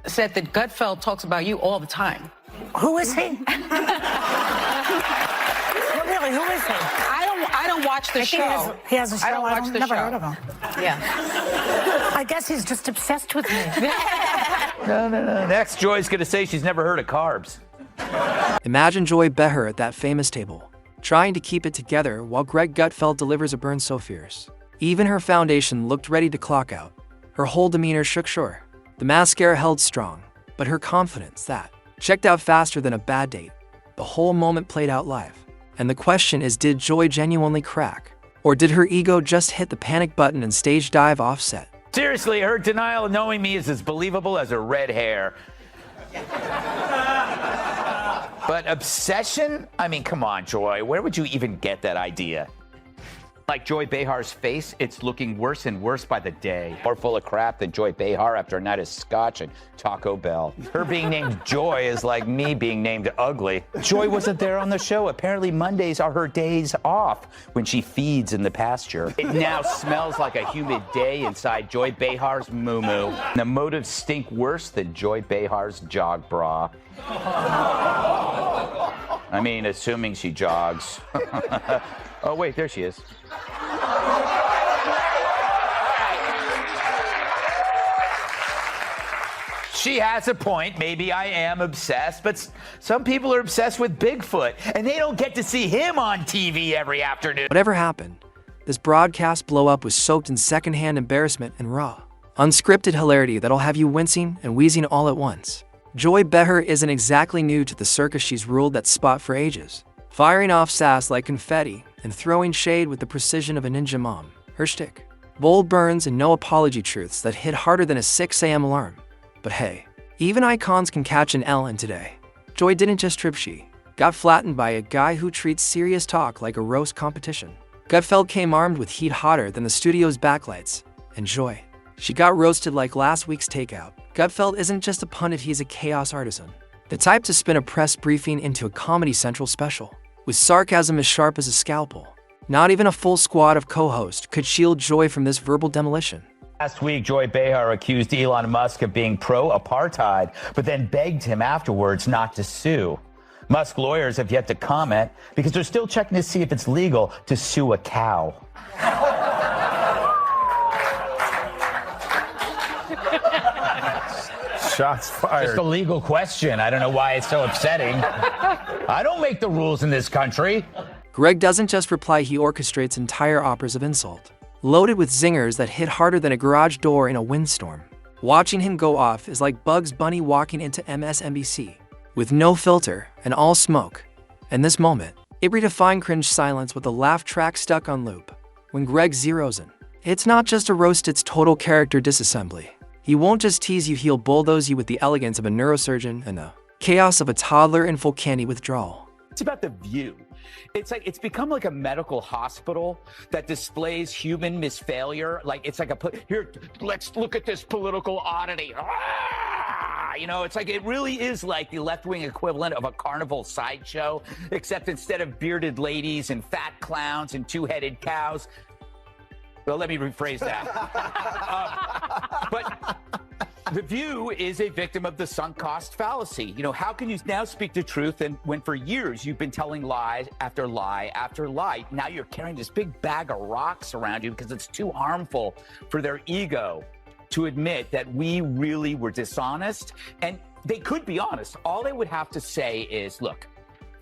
said that Gutfeld talks about you all the time. Who is he? Really, who is he? I don't watch the show. He has a show. I don't watch the never show. heard of him. Yeah. I guess he's just obsessed with me. No. Next, Joy's gonna say she's never heard of carbs. Imagine Joy Behar at that famous table, trying to keep it together while Greg Gutfeld delivers a burn so fierce. Even her foundation looked ready to clock out. Her whole demeanor shook sure. The mascara held strong, but her confidence, that checked out faster than a bad date. The whole moment played out live. And the question is, did Joy genuinely crack? Or did her ego just hit the panic button and stage dive offset? Seriously, her denial of knowing me is as believable as her red hair. But obsession? I mean, come on, Joy. Where would you even get that idea? Like Joy Behar's face, it's looking worse and worse by the day. More full of crap than Joy Behar after a night of scotch and Taco Bell. Her being named Joy is like me being named ugly. Joy wasn't there on the show. Apparently Mondays are her days off when she feeds in the pasture. It now smells like a humid day inside Joy Behar's moo-moo. The motives stink worse than Joy Behar's jog bra. I mean, assuming she jogs. Oh, wait, there she is. She has a point. Maybe I am obsessed, but some people are obsessed with Bigfoot, and they don't get to see him on TV every afternoon. Whatever happened, this broadcast blow-up was soaked in secondhand embarrassment and raw, unscripted hilarity that'll have you wincing and wheezing all at once. Joy Behar isn't exactly new to the circus. She's ruled that spot for ages, firing off sass like confetti and throwing shade with the precision of a ninja mom. Her shtick: bold burns and no apology truths that hit harder than a 6 a.m. alarm. But hey, even icons can catch an L, and today, Joy didn't just trip, she got flattened by a guy who treats serious talk like a roast competition. Gutfeld came armed with heat hotter than the studio's backlights, and Joy, she got roasted like last week's takeout. Gutfeld isn't just a pundit, he's a chaos artisan. The type to spin a press briefing into a Comedy Central special, with sarcasm as sharp as a scalpel. Not even a full squad of co-hosts could shield Joy from this verbal demolition. Last week, Joy Behar accused Elon Musk of being pro-apartheid, but then begged him afterwards not to sue. Musk lawyers have yet to comment because they're still checking to see if it's legal to sue a cow. Shots fired. Just a legal question. I don't know why it's so upsetting. I don't make the rules in this country. Greg doesn't just reply, he orchestrates entire operas of insult, loaded with zingers that hit harder than a garage door in a windstorm. Watching him go off is like Bugs Bunny walking into MSNBC, with no filter and all smoke. In this moment, it redefined cringe silence with a laugh track stuck on loop. When Greg zeroes in, it's not just a roast, it's total character disassembly. He won't just tease you, he'll bulldoze you with the elegance of a neurosurgeon and the chaos of a toddler in full candy withdrawal. It's about the view. It's become like a medical hospital that displays human misfailure. Like it's like here, let's look at this political oddity. You know, it's like it really is like the left-wing equivalent of a carnival sideshow, except instead of bearded ladies and fat clowns and two-headed cows. Well, let me rephrase that. But The View is a victim of the sunk cost fallacy. You know, how can you now speak the truth and when for years you've been telling lie after lie after lie? Now you're carrying this big bag of rocks around you because it's too harmful for their ego to admit that we really were dishonest. And they could be honest. All they would have to say is, look,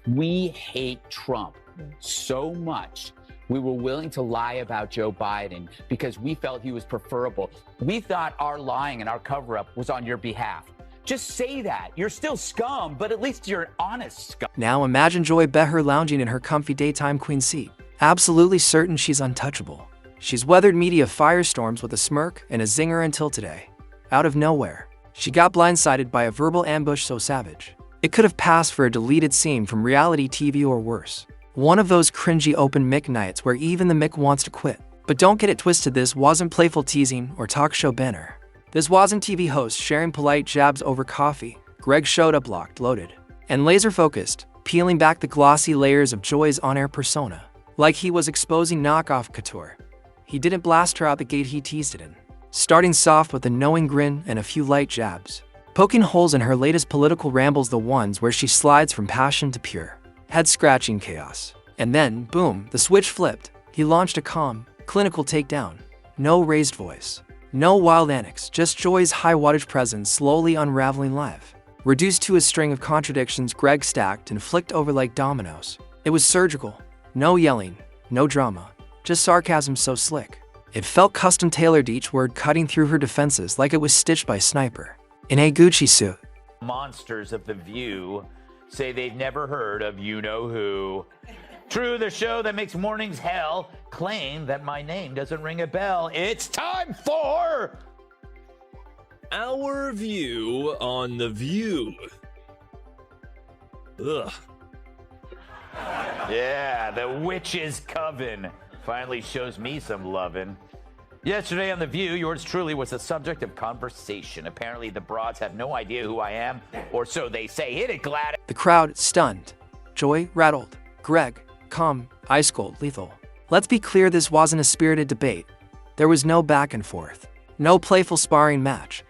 we hate Trump so much. We were willing to lie about Joe Biden because we felt he was preferable. We thought our lying and our cover-up was on your behalf. Just say that. You're still scum, but at least you're an honest scum. Now imagine Joy Behar lounging in her comfy daytime queen seat, absolutely certain she's untouchable. She's weathered media firestorms with a smirk and a zinger until today. Out of nowhere, she got blindsided by a verbal ambush so savage, it could have passed for a deleted scene from reality TV or worse. One of those cringy open mic nights where even the mic wants to quit. But don't get it twisted, this wasn't playful teasing or talk show banner. This wasn't TV hosts sharing polite jabs over coffee. Greg showed up locked, loaded, and laser-focused, peeling back the glossy layers of Joy's on-air persona, like he was exposing knockoff couture. He didn't blast her out the gate, he teased it in, starting soft with a knowing grin and a few light jabs, poking holes in her latest political rambles, the ones where she slides from passion to pure head-scratching chaos. And then, boom, the switch flipped. He launched a calm, clinical takedown. No raised voice. No wild antics, just Joy's high-wattage presence slowly unraveling live. Reduced to a string of contradictions Greg stacked and flicked over like dominoes. It was surgical. No yelling, no drama, just sarcasm so slick. It felt custom-tailored, each word cutting through her defenses like it was stitched by a sniper in a Gucci suit. Monsters of The View say they've never heard of you-know-who. True, the show that makes mornings hell claim that my name doesn't ring a bell. It's time for Our View on The View. Ugh. Yeah, the witch's coven finally shows me some lovin'. Yesterday on The View, yours truly was the subject of conversation. Apparently, the broads have no idea who I am, or so they say. Hit it, Gladys. The crowd stunned. Joy rattled. Greg, calm, ice cold, lethal. Let's be clear, this wasn't a spirited debate. There was no back and forth. No playful sparring match.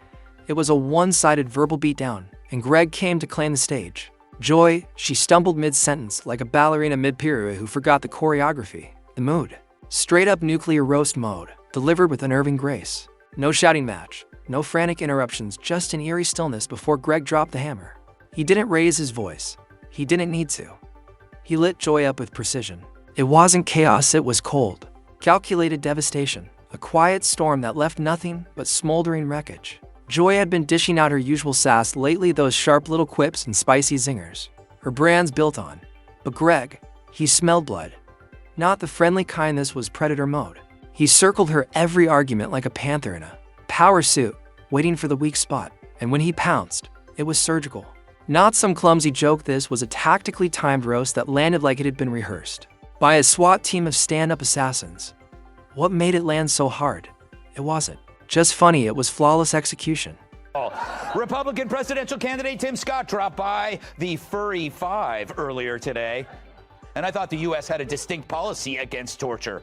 It was a one-sided verbal beatdown, and Greg came to claim the stage. Joy, she stumbled mid-sentence like a ballerina mid-pirouette who forgot the choreography. The mood. Straight-up nuclear roast mode, delivered with unnerving grace. No shouting match, no frantic interruptions, just an eerie stillness before Greg dropped the hammer. He didn't raise his voice. He didn't need to. He lit Joy up with precision. It wasn't chaos, it was cold, calculated devastation. A quiet storm that left nothing but smoldering wreckage. Joy had been dishing out her usual sass lately, those sharp little quips and spicy zingers. Her brand's built on. But Greg, he smelled blood. Not the friendly kind, this was predator mode. He circled her every argument like a panther in a power suit, waiting for the weak spot. And when he pounced, it was surgical. Not some clumsy joke, this was a tactically timed roast that landed like it had been rehearsed by a SWAT team of stand-up assassins. What made it land so hard? It wasn't just funny, it was flawless execution. Republican presidential candidate Tim Scott dropped by the Furry Five earlier today, and I thought the U.S. had a distinct policy against torture.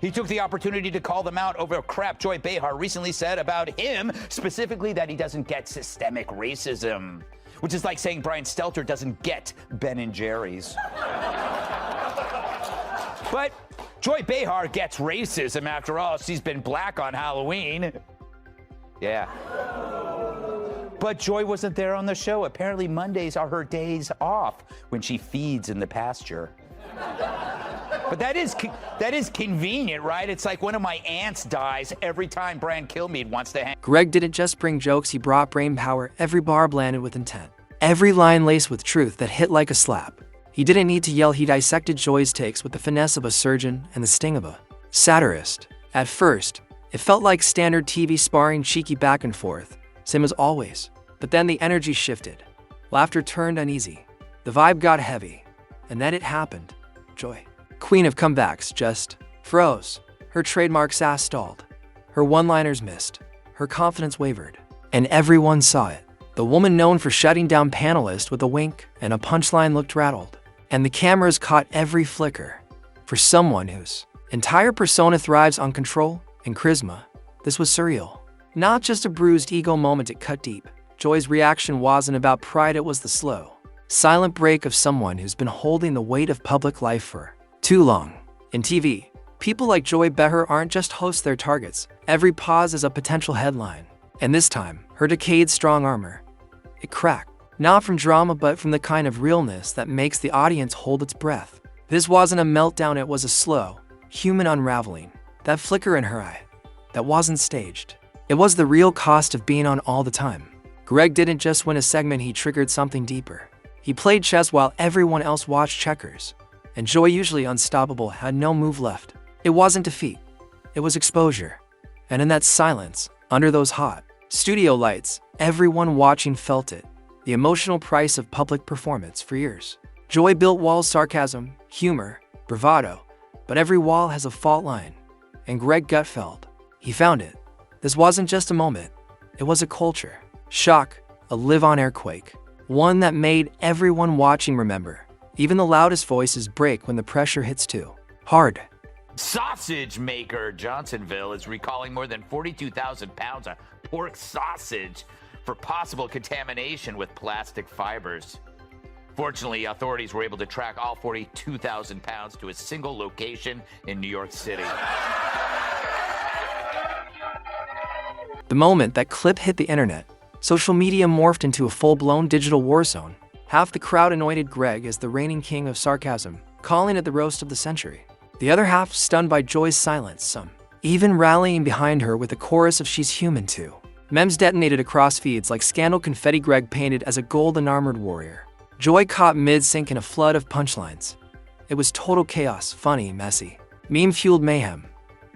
He took the opportunity to call them out over crap Joy Behar recently said about him, specifically that he doesn't get systemic racism, which is like saying Brian Stelter doesn't get Ben and Jerry's. But Joy Behar gets racism, after all. She's been black on Halloween. Yeah. But Joy wasn't there on the show. Apparently Mondays are her days off when she feeds in the pasture. But that is convenient, right? It's like one of my aunts dies every time Brian Kilmeade wants to hang. Greg didn't just bring jokes, he brought brain power, every bar landed with intent. Every line laced with truth that hit like a slap. He didn't need to yell, he dissected Joy's takes with the finesse of a surgeon and the sting of a satirist. At first, it felt like standard TV sparring, cheeky back and forth, same as always. But then the energy shifted. Laughter turned uneasy. The vibe got heavy. And then it happened. Joy, queen of comebacks, just froze. Her trademark sass stalled. Her one-liners missed. Her confidence wavered. And everyone saw it. The woman known for shutting down panelists with a wink and a punchline looked rattled. And the cameras caught every flicker. For someone whose entire persona thrives on control and charisma, this was surreal. Not just a bruised ego moment, it cut deep. Joy's reaction wasn't about pride, it was the slow, silent break of someone who's been holding the weight of public life for too long. In TV, people like Joy Behar aren't just hosts, they're targets. Every pause is a potential headline. And this time, her decade-strong armor, it cracked. Not from drama, but from the kind of realness that makes the audience hold its breath. This wasn't a meltdown, it was a slow, human unraveling. That flicker in her eye, that wasn't staged. It was the real cost of being on all the time. Greg didn't just win a segment, he triggered something deeper. He played chess while everyone else watched checkers. And Joy, usually unstoppable, had no move left. It wasn't defeat, it was exposure. And in that silence, under those hot studio lights, everyone watching felt it. The emotional price of public performance. For years, Joy built walls, sarcasm, humor, bravado, but every wall has a fault line. And Greg Gutfeld, he found it. This wasn't just a moment, it was a culture. Shock, a live-on airquake. One that made everyone watching remember. Even the loudest voices break when the pressure hits too hard. Sausage maker Johnsonville is recalling more than 42,000 pounds of pork sausage for possible contamination with plastic fibers. Fortunately, authorities were able to track all 42,000 pounds to a single location in New York City. The moment that clip hit the internet, social media morphed into a full-blown digital war zone. Half the crowd anointed Greg as the reigning king of sarcasm, calling it the roast of the century. The other half stunned by Joy's silence, some even rallying behind her with a chorus of "She's human too." Memes detonated across feeds like scandal confetti, Greg painted as a golden armored warrior. Joy caught mid-sync in a flood of punchlines. It was total chaos, funny, messy, meme-fueled mayhem.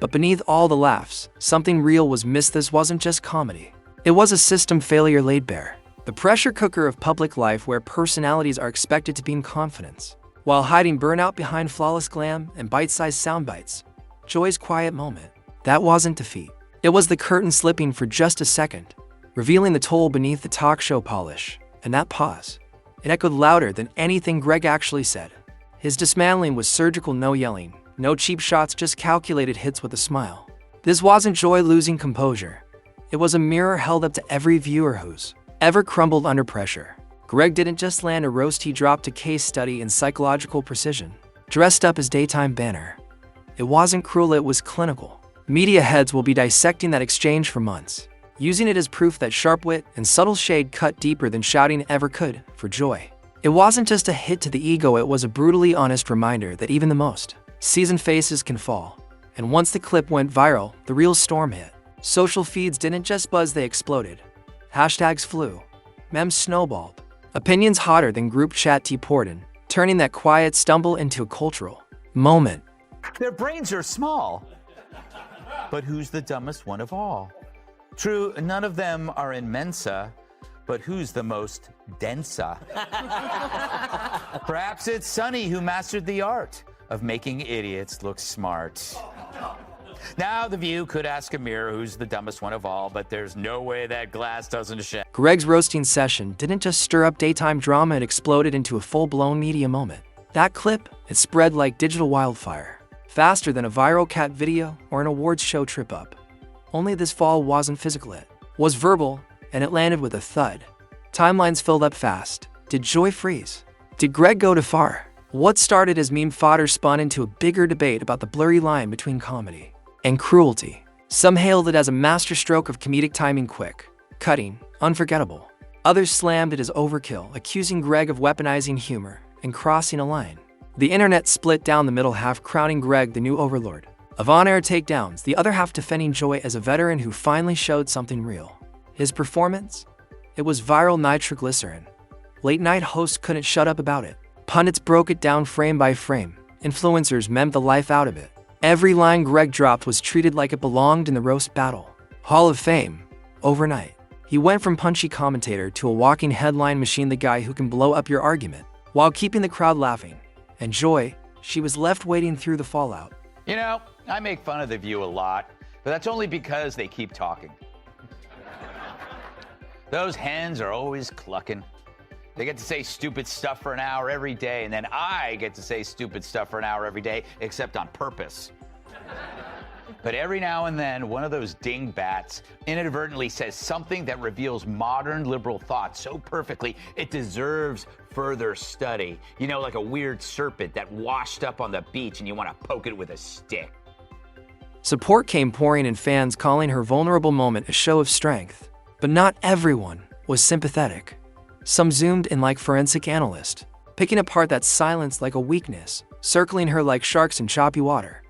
But beneath all the laughs, something real was missed. This wasn't just comedy. It was a system failure laid bare. The pressure cooker of public life where personalities are expected to beam confidence, while hiding burnout behind flawless glam and bite-sized sound bites. Joy's quiet moment. That wasn't defeat. It was the curtain slipping for just a second, revealing the toll beneath the talk show polish. And that pause, it echoed louder than anything Greg actually said. His dismantling was surgical, no yelling, no cheap shots, just calculated hits with a smile. This wasn't Joy losing composure. It was a mirror held up to every viewer who's ever crumbled under pressure. Greg didn't just land a roast, he dropped a case study in psychological precision, dressed up as daytime banner. It wasn't cruel, it was clinical. Media heads will be dissecting that exchange for months, using it as proof that sharp wit and subtle shade cut deeper than shouting ever could for Joy. It wasn't just a hit to the ego, it was a brutally honest reminder that even the most seasoned faces can fall. And once the clip went viral, the real storm hit. Social feeds didn't just buzz, they exploded. Hashtags flew. Memes snowballed. Opinions hotter than group chat tea poured in, turning that quiet stumble into a cultural moment. Their brains are small. But who's the dumbest one of all? True, none of them are in Mensa, but who's the most densa? Perhaps it's Sonny who mastered the art of making idiots look smart. Now, The View could ask a mirror who's the dumbest one of all, but there's no way that glass doesn't shatter. Greg's roasting session didn't just stir up daytime drama, it exploded into a full-blown media moment. That clip, it spread like digital wildfire, faster than a viral cat video or an awards show trip-up. Only this fall wasn't physical, it was verbal, and it landed with a thud. Timelines filled up fast. Did Joy freeze? Did Greg go too far? What started as meme fodder spun into a bigger debate about the blurry line between comedy and cruelty. Some hailed it as a masterstroke of comedic timing, quick, cutting, unforgettable. Others slammed it as overkill, accusing Greg of weaponizing humor and crossing a line. The internet split down the middle, half crowning Greg the new overlord of on-air takedowns, the other half defending Joy as a veteran who finally showed something real. His performance? It was viral nitroglycerin. Late-night hosts couldn't shut up about it. Pundits broke it down frame by frame. Influencers memed the life out of it. Every line Greg dropped was treated like it belonged in the roast battle Hall of Fame. Overnight, he went from punchy commentator to a walking headline machine, the guy who can blow up your argument while keeping the crowd laughing. And Joy, she was left waiting through the fallout. You know, I make fun of The View a lot, but that's only because they keep talking. Those hens are always clucking. They get to say stupid stuff for an hour every day, and then I get to say stupid stuff for an hour every day, except on purpose. But every now and then, one of those dingbats inadvertently says something that reveals modern liberal thought so perfectly, it deserves further study. You know, like a weird serpent that washed up on the beach and you want to poke it with a stick. Support came pouring in, fans calling her vulnerable moment a show of strength. But not everyone was sympathetic. Some zoomed in like forensic analysts, picking apart that silence like a weakness, circling her like sharks in choppy water.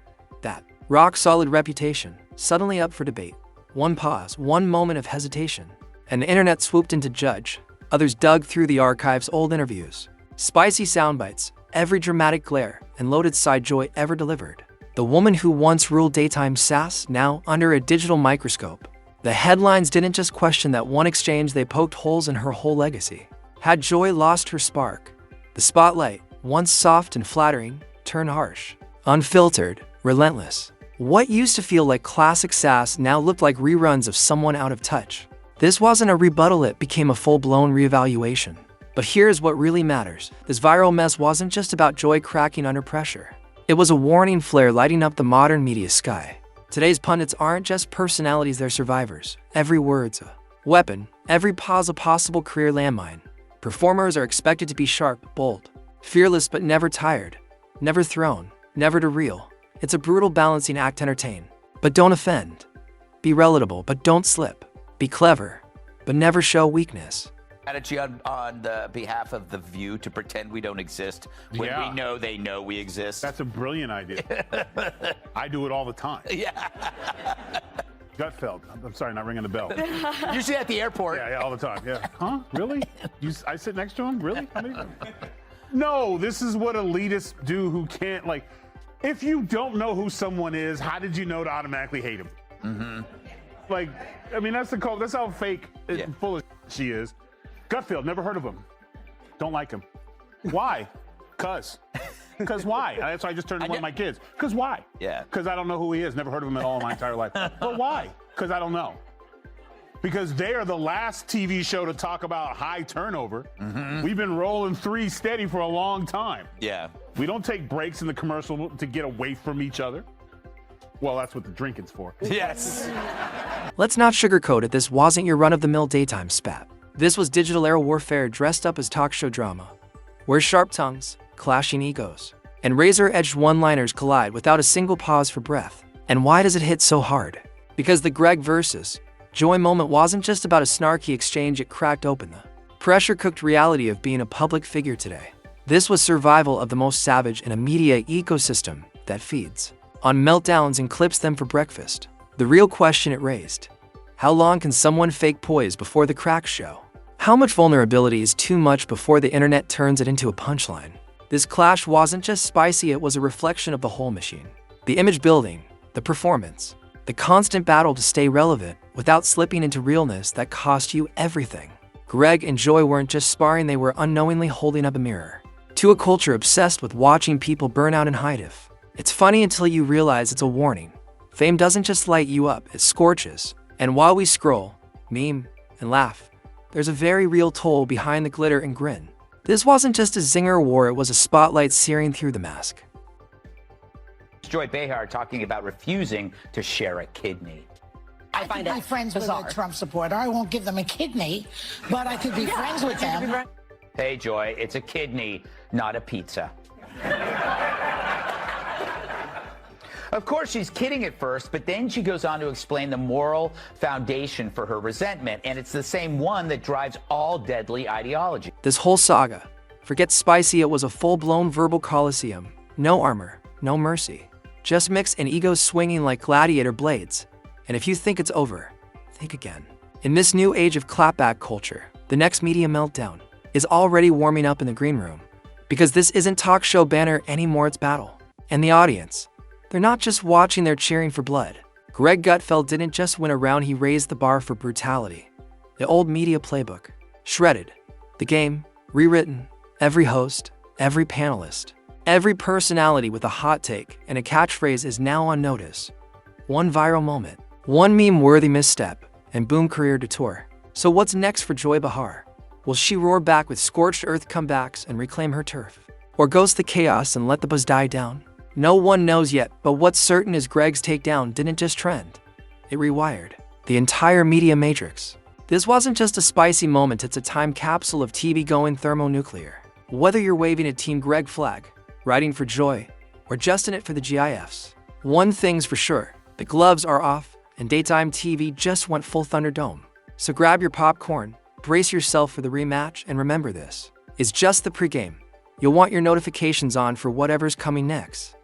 That rock-solid reputation, suddenly up for debate. One pause, one moment of hesitation, and the internet swooped in to judge. Others dug through the archives, old interviews, spicy sound bites, every dramatic glare and loaded side Joy ever delivered. The woman who once ruled daytime sass, now under a digital microscope. The headlines didn't just question that one exchange, they poked holes in her whole legacy. Had Joy lost her spark? The spotlight, once soft and flattering, turned harsh, unfiltered, relentless. What used to feel like classic sass now looked like reruns of someone out of touch. This wasn't a rebuttal, it became a full-blown reevaluation. But here's what really matters. This viral mess wasn't just about Joy cracking under pressure. It was a warning flare lighting up the modern media sky. Today's pundits aren't just personalities, they're survivors. Every word's a Weapon, every pause a possible career landmine. Performers are expected to be sharp, bold, fearless but never tired, never thrown, never to reel. It's a brutal balancing act. Entertain, but don't offend. Be relatable, but don't slip. Be clever, but never show weakness. Strategy on the behalf of The View to pretend we don't exist when we know they know we exist. That's a brilliant idea. I do it all the time. Yeah. Gutfeld. I'm sorry, not ringing the bell. Usually at the airport. Yeah, all the time. Yeah. Huh? Really? I sit next to him? Really? How many? No, this is what elitists do who can't, like, if you don't know who someone is, how did you know to automatically hate him? Mm-hmm. Like, I mean, that's how fake and full of she is. Gutfeld, never heard of him. Don't like him. Why? Cause why? That's why I just turned to one of my kids. Cause why? Yeah. Cause I don't know who he is. Never heard of him at all in my entire life. But why? Cause I don't know. Because they are the last TV show to talk about high turnover. Mm-hmm. We've been rolling 3 steady for a long time. Yeah. We don't take breaks in the commercial to get away from each other. Well, that's what the drinking's for. Yes. Let's not sugarcoat it. This wasn't your run-of-the-mill daytime spat. This was digital-era warfare dressed up as talk show drama, where sharp tongues, clashing egos, and razor-edged one-liners collide without a single pause for breath. And why does it hit so hard? Because the Greg versus Joy moment wasn't just about a snarky exchange. It cracked open the pressure-cooked reality of being a public figure today. This was survival of the most savage in a media ecosystem that feeds on meltdowns and clips them for breakfast. The real question it raised: how long can someone fake poise before the cracks show? How much vulnerability is too much before the internet turns it into a punchline? This clash wasn't just spicy, it was a reflection of the whole machine. The image building, the performance, the constant battle to stay relevant without slipping into realness that cost you everything. Greg and Joy weren't just sparring, they were unknowingly holding up a mirror to a culture obsessed with watching people burn out and hide it. It's funny until you realize it's a warning. Fame doesn't just light you up, it scorches. And while we scroll, meme, and laugh, there's a very real toll behind the glitter and grin. This wasn't just a zinger war, it was a spotlight searing through the mask. Joy Behar talking about refusing to share a kidney. I find could be it friends bizarre. with a Trump supporter. I won't give them a kidney, but I could be friends with them. Hey, Joy, it's a kidney, not a pizza. Of course, she's kidding at first, but then she goes on to explain the moral foundation for her resentment, and it's the same one that drives all deadly ideology. This whole saga, forget spicy, it was a full-blown verbal coliseum. No armor, no mercy. Just mix and egos swinging like gladiator blades. And if you think it's over, think again. In this new age of clapback culture, the next media meltdown is already warming up in the green room. Because this isn't talk show banner anymore, it's battle. And the audience, they're not just watching, they're cheering for blood. Greg Gutfeld didn't just win a round, he raised the bar for brutality. The old media playbook, shredded. The game, rewritten. Every host, every panelist, every personality with a hot take and a catchphrase is now on notice. One viral moment, one meme-worthy misstep, and boom, career detour. So what's next for Joy Behar? Will she roar back with scorched earth comebacks and reclaim her turf? Or ghost the chaos and let the buzz die down? No one knows yet, but what's certain is Greg's takedown didn't just trend. It rewired the entire media matrix. This wasn't just a spicy moment, it's a time capsule of TV going thermonuclear. Whether you're waving a Team Greg flag, riding for Joy, or just in it for the GIFs, one thing's for sure, the gloves are off, and daytime TV just went full Thunderdome. So grab your popcorn, brace yourself for the rematch, and remember this is just the pregame. You'll want your notifications on for whatever's coming next.